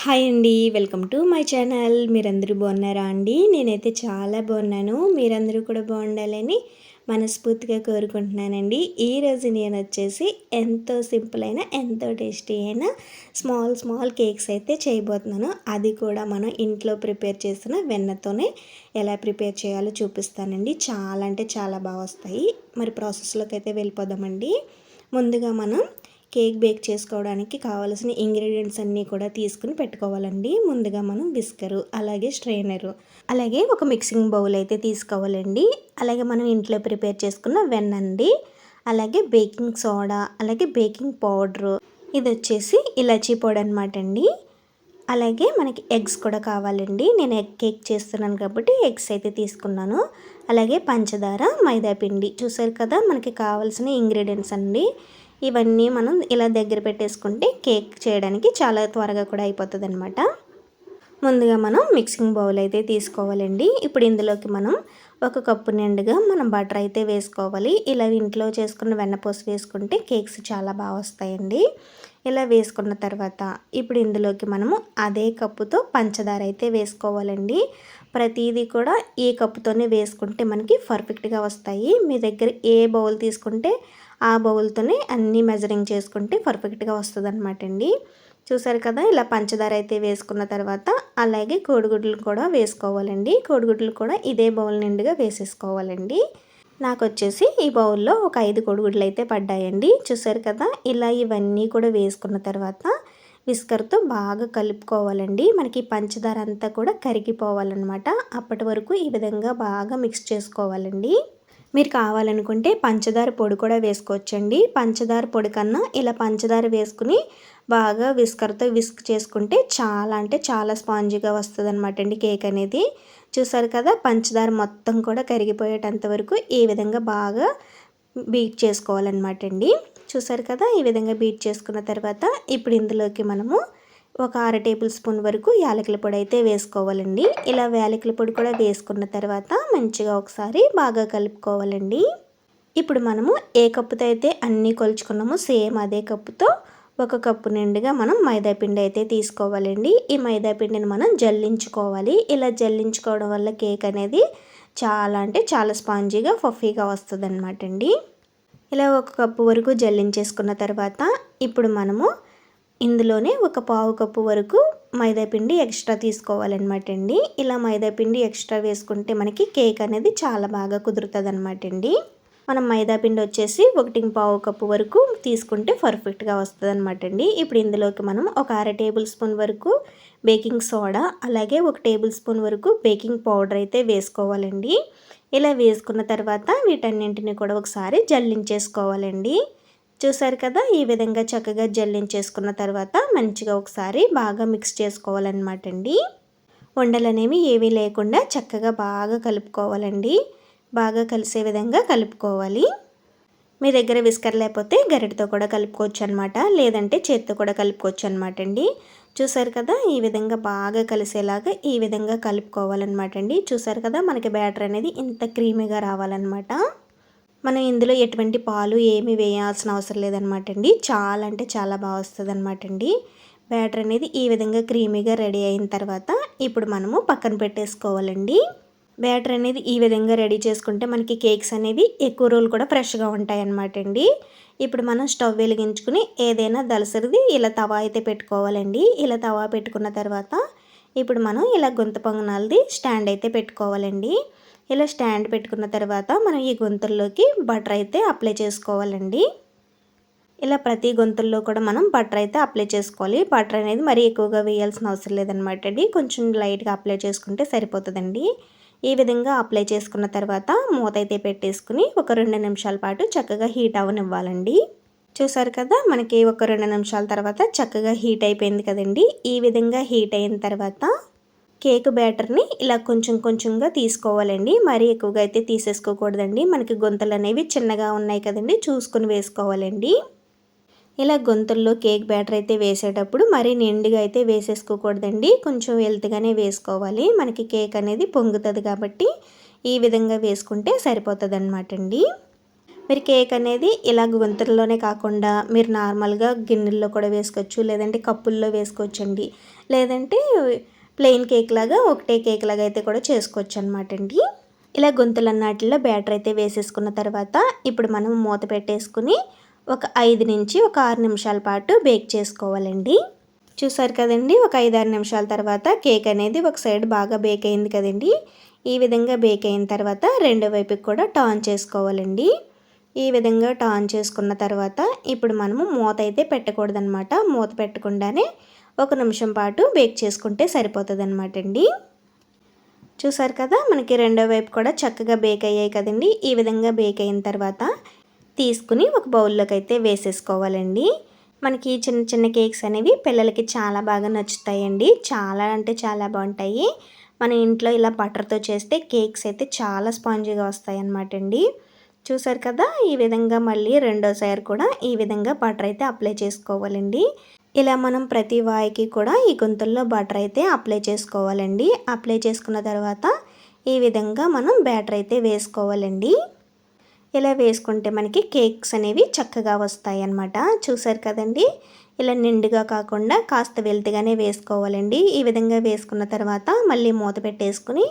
Hi అండి. Welcome to my channel. మీరందరూ బాగున్నారా అండి? నేనైతే చాలా బాగున్నాను. మీరందరూ కూడా బాగుండాలని మనస్ఫూర్తిగా కోరుకుంటున్నానండి. ఈరోజు నేనొచ్చేసి ఎంతో సింపుల్ అయిన, ఎంతో టేస్టీ అయిన స్మాల్ కేక్స్ అయితే చేయబోతున్నాను. అది కూడా మనం ఇంట్లో ప్రిపేర్ చేసిన వెన్నతోనే ఎలా ప్రిపేర్ చేయాలో చూపిస్తానండి. చాలా అంటే చాలా బాగా వస్తాయి. మరి ప్రాసెస్లోకి అయితే వెళ్ళిపోదామండి. ముందుగా మనం కేక్ బేక్ చేసుకోవడానికి కావాల్సిన ఇంగ్రీడియంట్స్ అన్నీ కూడా తీసుకుని పెట్టుకోవాలండి. ముందుగా మనం విస్కరు, అలాగే స్ట్రైనరు, అలాగే ఒక మిక్సింగ్ బౌల్ అయితే తీసుకోవాలండి. అలాగే మనం ఇంట్లో ప్రిపేర్ చేసుకున్న వెన్నండి, అలాగే బేకింగ్ సోడా, అలాగే బేకింగ్ పౌడరు, ఇది వచ్చేసి ఇలాచీ పొడి అనమాట అండి. అలాగే మనకి ఎగ్స్ కూడా కావాలండి. నేను ఎగ్ కేక్ చేస్తున్నాను కాబట్టి ఎగ్స్ అయితే తీసుకున్నాను. అలాగే పంచదార, మైదా పిండి, చూసారు కదా మనకి కావాల్సిన ఇంగ్రీడియంట్స్ అండి. ఇవన్నీ మనం ఇలా దగ్గర పెట్టేసుకుంటే కేక్ చేయడానికి చాలా త్వరగా కూడా అయిపోతుంది అనమాట. ముందుగా మనం మిక్సింగ్ బౌల్ అయితే తీసుకోవాలండి. ఇప్పుడు ఇందులోకి మనం ఒక కప్పు నిండుగా మనం బటర్ అయితే వేసుకోవాలి. ఇలా ఇంట్లో చేసుకున్న వెన్నపూస వేసుకుంటే కేక్స్ చాలా బాగా వస్తాయండి. ఇలా వేసుకున్న తర్వాత ఇప్పుడు ఇందులోకి మనము అదే కప్పుతో పంచదార అయితే వేసుకోవాలండి. ప్రతిదీ కూడా ఈ కప్పుతోనే వేసుకుంటే మనకి పర్ఫెక్ట్గా వస్తాయి. మీ దగ్గర ఏ బౌల్ తీసుకుంటే ఆ బౌల్తోనే అన్నీ మెజరింగ్ చేసుకుంటే పర్ఫెక్ట్గా వస్తుంది అనమాట అండి. చూసారు కదా, ఇలా పంచదార అయితే వేసుకున్న తర్వాత అలాగే కోడిగుడ్లు కూడా వేసుకోవాలండి. కోడిగుడ్లు కూడా ఇదే బౌల్ నిండుగా వేసేసుకోవాలండి. నాకు వచ్చేసి ఈ బౌల్లో ఒక 5 కోడిగుడ్లు అయితే పడ్డాయండి. చూసారు కదా, ఇలా ఇవన్నీ కూడా వేసుకున్న తర్వాత విస్కర్తో బాగా కలుపుకోవాలండి. మనకి పంచదార అంతా కూడా కరిగిపోవాలన్నమాట. అప్పటి వరకు ఈ విధంగా బాగా మిక్స్ చేసుకోవాలండి. మీరు కావాలనుకుంటే పంచదార పొడి కూడా వేసుకోవచ్చండి. పంచదార పొడి కన్నా ఇలా పంచదార వేసుకుని బాగా విస్కర్తో విస్క్ చేసుకుంటే చాలా అంటే చాలా స్పాంజీగా వస్తుంది అనమాట అండి కేక్ అనేది. చూసారు కదా, పంచదార మొత్తం కూడా కరిగిపోయేటంత వరకు ఈ విధంగా బాగా బీట్ చేసుకోవాలన్నమాట అండి. చూసారు కదా, ఈ విధంగా బీట్ చేసుకున్న తర్వాత ఇప్పుడు ఇందులోకి మనము ఒక 1/2 టేబుల్ స్పూన్ వరకు యాలకుల పొడి అయితే వేసుకోవాలండి. ఇలా యాలకుల పొడి కూడా వేసుకున్న తర్వాత మంచిగా ఒకసారి బాగా కలుపుకోవాలండి. ఇప్పుడు మనము ఏ కప్పుతో అయితే అన్నీ కొలుచుకున్నామో సేమ్ అదే కప్పుతో ఒక కప్పు నిండుగా మనం మైదా పిండి అయితే తీసుకోవాలండి. ఈ మైదా పిండిని మనం జల్లించుకోవాలి. ఇలా జల్లించుకోవడం వల్ల కేక్ అనేది చాలా అంటే చాలా స్పాంజీగా ఫఫీగా వస్తుంది అనమాట అండి. ఇలా ఒక కప్పు వరకు జల్లించేసుకున్న తర్వాత ఇప్పుడు మనము ఇందులోనే ఒక పావు కప్పు వరకు మైదాపిండి ఎక్స్ట్రా తీసుకోవాలన్నమాట అండి. ఇలా మైదాపిండి ఎక్స్ట్రా వేసుకుంటే మనకి కేక్ అనేది చాలా బాగా కుదురుతుంది అనమాట అండి. మనం మైదాపిండి వచ్చేసి 1.25 కప్పు వరకు తీసుకుంటే పర్ఫెక్ట్గా వస్తుంది అనమాట అండి. ఇప్పుడు ఇందులోకి మనం ఒక 1/2 టేబుల్ స్పూన్ వరకు బేకింగ్ సోడా, అలాగే 1 టేబుల్ స్పూన్ వరకు బేకింగ్ పౌడర్ అయితే వేసుకోవాలండి. ఇలా వేసుకున్న తర్వాత వీటన్నింటిని కూడా ఒకసారి జల్లించేసుకోవాలండి. చూసారు కదా, ఈ విధంగా చక్కగా జల్లించేసుకున్న తర్వాత మంచిగా ఒకసారి బాగా మిక్స్ చేసుకోవాలన్నమాట అండి. ఉండలు అనేవి ఏవీ లేకుండా చక్కగా బాగా కలుపుకోవాలండి. బాగా కలిసే విధంగా కలుపుకోవాలి. మీ దగ్గర విస్కర్ లేకపోతే గరిటతో కూడా కలుపుకోవచ్చు అనమాట, లేదంటే చేత్తో కూడా కలుపుకోవచ్చు అనమాట అండి. చూసారు కదా, ఈ విధంగా బాగా కలిసేలాగా ఈ విధంగా కలుపుకోవాలన్నమాట అండి. చూసారు కదా, మనకి బ్యాటర్ అనేది ఇంత క్రీమీగా రావాలన్నమాట. మనం ఇందులో ఎటువంటి పాలు ఏమీ వేయాల్సిన అవసరం లేదనమాట అండి. చాలా అంటే చాలా బాగా వస్తుంది అనమాట అండి. బ్యాటర్ అనేది ఈ విధంగా క్రీమీగా రెడీ అయిన తర్వాత ఇప్పుడు మనము పక్కన పెట్టేసుకోవాలండి. బ్యాటర్ అనేది ఈ విధంగా రెడీ చేసుకుంటే మనకి కేక్స్ అనేవి ఎక్కువ రోజులు కూడా ఫ్రెష్గా ఉంటాయి అన్నమాట అండి. ఇప్పుడు మనం స్టవ్ వెలిగించుకుని ఏదైనా దలసరిది ఇలా తవా అయితే పెట్టుకోవాలండి. ఇలా తవా పెట్టుకున్న తర్వాత ఇప్పుడు మనం ఇలా గుంత పొంగనాలది స్టాండ్ అయితే పెట్టుకోవాలండి. ఇలా స్టాండ్ పెట్టుకున్న తర్వాత మనం ఈ గుంతల్లోకి బటర్ అయితే అప్లై చేసుకోవాలండి. ఇలా ప్రతి గుంతల్లో కూడా మనం బటర్ అయితే అప్లై చేసుకోవాలి. బటర్ అనేది మరీ ఎక్కువగా వేయాల్సిన అవసరం లేదనమాట అండి. కొంచెం లైట్గా అప్లై చేసుకుంటే సరిపోతుందండి. ఈ విధంగా అప్లై చేసుకున్న తర్వాత మూత అయితే పెట్టేసుకుని ఒక 2 నిమిషాల పాటు చక్కగా హీట్ అవ్వనివ్వాలండి. చూసారు కదా, మనకి ఒక 2 నిమిషాల తర్వాత చక్కగా హీట్ అయిపోయింది కదండి. ఈ విధంగా హీట్ అయిన తర్వాత కేక్ బ్యాటర్ని ఇలా కొంచెం కొంచెంగా తీసుకోవాలండి. మరీ ఎక్కువగా అయితే తీసేసుకోకూడదండి. మనకి గుంతలు అనేవి చిన్నగా ఉన్నాయి కదండి, చూసుకొని వేసుకోవాలండి. ఇలా గొంతుల్లో కేక్ బ్యాటర్ అయితే వేసేటప్పుడు మరీ నిండుగా అయితే వేసేసుకోకూడదండి. కొంచెం వెల్త్గానే వేసుకోవాలి. మనకి కేక్ అనేది పొంగుతుంది కాబట్టి ఈ విధంగా వేసుకుంటే సరిపోతుంది అనమాట అండి. మీరు కేక్ అనేది ఇలా గుంతల్లోనే కాకుండా మీరు నార్మల్గా గిన్నెల్లో కూడా వేసుకోవచ్చు, లేదంటే కప్పుల్లో వేసుకోవచ్చండి. లేదంటే ప్లెయిన్ కేక్ లాగా ఒకటే కేక్ లాగా అయితే కూడా చేసుకోవచ్చు అనమాట అండి. ఇలా గుంతలన్నాటిలో బ్యాటర్ అయితే వేసేసుకున్న తర్వాత ఇప్పుడు మనం మూత పెట్టేసుకుని ఒక 5 నుంచి ఒక 6 నిమిషాల పాటు బేక్ చేసుకోవాలండి. చూసారు కదండి, ఒక 5-6 నిమిషాల తర్వాత కేక్ అనేది ఒక సైడ్ బాగా బేక్ అయింది కదండి. ఈ విధంగా బేక్ అయిన తర్వాత రెండో వైపుకి కూడా టర్న్ చేసుకోవాలండి. ఈ విధంగా టర్న్ చేసుకున్న తర్వాత ఇప్పుడు మనము మూత అయితే పెట్టకూడదనమాట. మూత పెట్టకుండానే 1 నిమిషం పాటు బేక్ చేసుకుంటే సరిపోతుంది అనమాట అండి. చూసారు కదా, మనకి రెండో వైపు కూడా చక్కగా బేక్ అయ్యాయి కదండి. ఈ విధంగా బేక్ అయిన తర్వాత తీసుకుని ఒక బౌల్లోకి అయితే వేసేసుకోవాలండి. మనకి చిన్న చిన్న కేక్స్ అనేవి పిల్లలకి చాలా బాగా నచ్చుతాయండి. చాలా అంటే చాలా బాగుంటాయి. మన ఇంట్లో ఇలా బటర్తో చేస్తే కేక్స్ అయితే చాలా స్పాంజీగా వస్తాయి అన్నమాట అండి. చూసారు కదా, ఈ విధంగా మళ్ళీ రెండోసారి కూడా ఈ విధంగా బటర్ అయితే అప్లై చేసుకోవాలండి. ఇలా మనం ప్రతి వాయికి కూడా ఈ గుంతల్లో బటర్ అయితే అప్లై చేసుకోవాలండి. అప్లై చేసుకున్న తర్వాత ఈ విధంగా మనం బ్యాటర్ అయితే వేసుకోవాలండి. ఇలా వేసుకుంటే మనకి కేక్స్ అనేవి చక్కగా వస్తాయి అన్నమాట. చూసారు కదండి, ఇలా నిండుగా కాకుండా కాస్త వెల్తిగానే వేసుకోవాలండి. ఈ విధంగా వేసుకున్న తర్వాత మళ్ళీ మూత పెట్టేసుకుని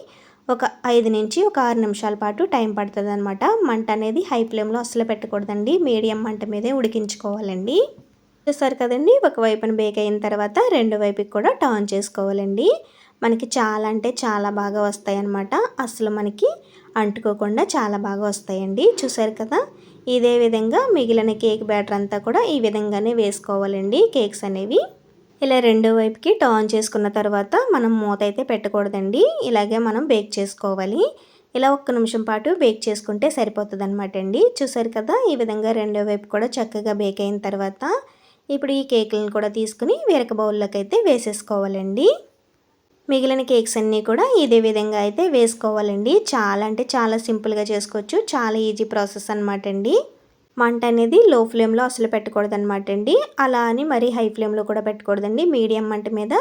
ఒక 5 నుంచి ఒక 6 నిమిషాల పాటు టైం పడుతుంది అనమాట. మంట అనేది హై ఫ్లేమ్లో అస్సలు పెట్టకూడదండి, మీడియం మంట మీదే ఉడికించుకోవాలండి. చూసారు కదండి, ఒకవైపున బేక్ అయిన తర్వాత రెండో వైపుకి కూడా టర్న్ చేసుకోవాలండి. మనకి చాలా అంటే చాలా బాగా వస్తాయి అన్నమాట. అసలు మనకి అంటుకోకుండా చాలా బాగా వస్తాయండి. చూసారు కదా, ఇదే విధంగా మిగిలిన కేక్ బ్యాటర్ అంతా కూడా ఈ విధంగానే వేసుకోవాలండి కేక్స్ అనేవి. ఇలా రెండో వైపుకి టర్న్ చేసుకున్న తర్వాత మనం మూత అయితే పెట్టకూడదండి. ఇలాగే మనం బేక్ చేసుకోవాలి. ఇలా 1 నిమిషం పాటు బేక్ చేసుకుంటే సరిపోతుంది అనమాట అండి. చూసారు కదా, ఈ విధంగా రెండో వైపు కూడా చక్కగా బేక్ అయిన తర్వాత ఇప్పుడు ఈ కేకులను కూడా తీసుకుని వేరొక బౌల్లోకి అయితే వేసేసుకోవాలండి. మిగిలిన కేక్స్ అన్నీ కూడా ఇదే విధంగా అయితే వేసుకోవాలండి. చాలా అంటే చాలా సింపుల్గా చేసుకోవచ్చు. చాలా ఈజీ ప్రాసెస్ అనమాట అండి. మంట అనేది లో ఫ్లేమ్లో అసలు పెట్టకూడదు అనమాట అండి. అలా అని మరీ హై ఫ్లేమ్లో కూడా పెట్టకూడదండి. మీడియం మంట మీద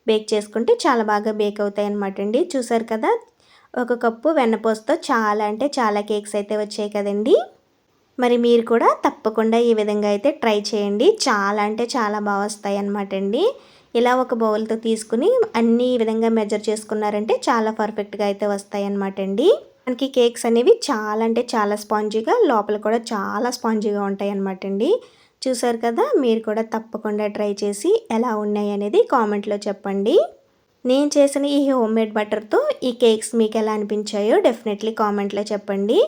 బేక్ చేసుకుంటే చాలా బాగా బేక్ అవుతాయి అనమాట అండి. చూసారు కదా, 1 కప్పు వెన్నపూసతో చాలా అంటే చాలా కేక్స్ అయితే వచ్చాయి కదండి. మరి మీరు కూడా తప్పకుండా ఈ విధంగా అయితే ట్రై చేయండి. చాలా అంటే చాలా బాగా వస్తాయి అన్నమాట అండి. ఇలా ఒక బౌల్తో తీసుకుని అన్నీ ఈ విధంగా మెజర్ చేసుకున్నారంటే చాలా పర్ఫెక్ట్గా అయితే వస్తాయి అన్నమాట అండి. మనకి కేక్స్ అనేవి చాలా అంటే చాలా స్పాంజీగా, లోపల కూడా చాలా స్పాంజీగా ఉంటాయి అన్నమాట అండి. చూసారు కదా, మీరు కూడా తప్పకుండా ట్రై చేసి ఎలా ఉన్నాయి అనేది కామెంట్లో చెప్పండి. నేను చేసిన ఈ హోమ్మేడ్ బటర్తో ఈ కేక్స్ మీకు ఎలా అనిపించాయో డెఫినెట్లీ కామెంట్లో చెప్పండి.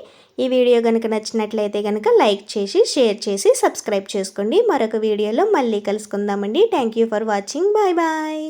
ఈ వీడియో కనుక నచ్చినట్లయితే కనుక లైక్ చేసి, షేర్ చేసి, సబ్స్క్రైబ్ చేసుకోండి. మరొక వీడియోలో మళ్ళీ కలుసుకుందామండి. Thank you for watching. Bye bye.